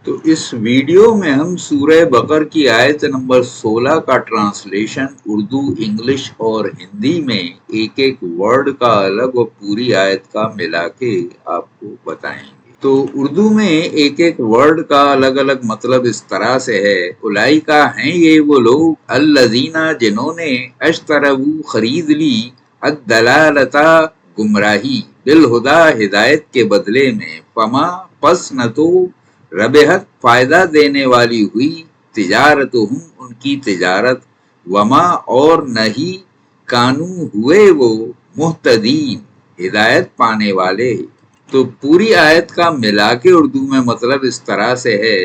تو اس ویڈیو میں ہم سورہ بقر کی آیت نمبر 16 کا ٹرانسلیشن اردو، انگلش اور ہندی میں ایک ایک ورڈ کا الگ اور پوری آیت کا ملا کے آپ کو بتائیں گے۔ تو اردو میں ایک ایک ورڈ کا الگ الگ مطلب اس طرح سے ہے، اولئکا ہیں یہ وہ لوگ، الذین جنہوں نے اشتروا خرید لی، الدلالتا گمراہی، بالہدا ہدایت کے بدلے میں، فما پس نہ تو ربحت فائدہ دینے والی ہوئی، تجارتہم ان کی تجارت، وما اور نہیں کانو ہوئے وہ، مہتدین ہدایت پانے والے۔ تو پوری آیت کا ملا کے اردو میں مطلب اس طرح سے ہے،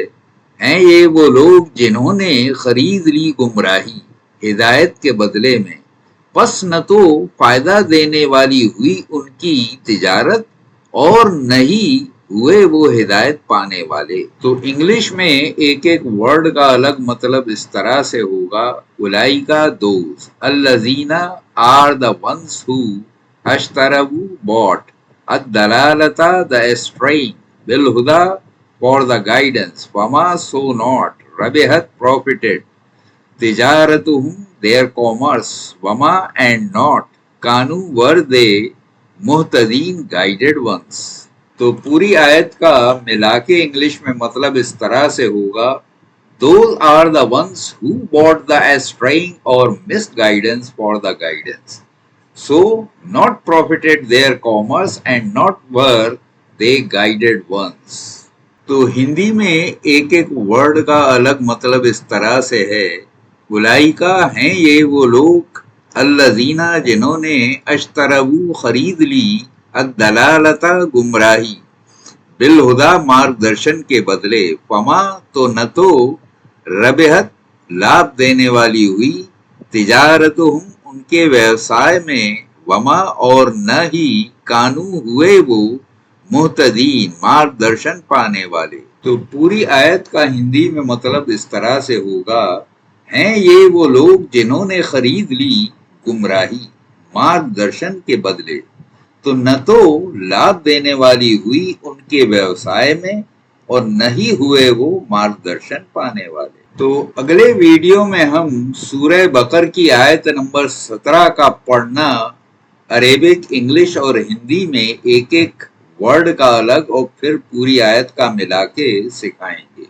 ہیں یہ وہ لوگ جنہوں نے خرید لی گمراہی ہدایت کے بدلے میں، پس نہ تو فائدہ دینے والی ہوئی ان کی تجارت اور نہیں ہوئے وہ ہدایت پانے والے۔ تو انگلش میں ایک ایک ورڈ کا الگ مطلب اس طرح سے ہوگا، اولئکا دوز، الذین آر the ones who اشتروا bought، الدلالتا the straying، بالہدا for the guidance، وما so not، ربحت profited، تجارتہم their commerce، وما and not، کانو were they، مہتدین guided ones۔ تو پوری آیت کا ملا کے انگلش میں مطلب اس طرح سے ہوگا، those are the ones who bought the straying or misguidance for the guidance، so not profited their commerce and not were they guided ones۔ تو ہندی میں ایک ایک ورڈ کا الگ مطلب اس طرح سے ہے، اولئکا ہیں یہ وہ لوگ، الذین جنہوں نے اشتروا خرید لی، الدلالتا گمراہی، بالہدا مارگدرشن کے بدلے، فما تو نہ تو ربحت لابھ دینے والی ہوئی، تجارتہم ان کے ویوسائے میں، وما اور نہ ہی کانو ہوئے وہ، مہتدین مارگدرشن پانے والے۔ تو پوری آیت کا ہندی میں مطلب اس طرح سے ہوگا، ہیں یہ وہ لوگ جنہوں نے خرید لی گمراہی مارگدرشن کے بدلے، تو نہ تو لابھ دینے والی ہوئی ان کے ویوسائے میں اور نہ ہی ہوئے وہ مارگدرشن پانے والے۔ تو اگلے ویڈیو میں ہم سورہ بقر کی آیت نمبر 17 کا پڑھنا عربک، انگلش اور ہندی میں ایک ایک ورڈ کا الگ اور پھر پوری آیت کا ملا کے سکھائیں گے۔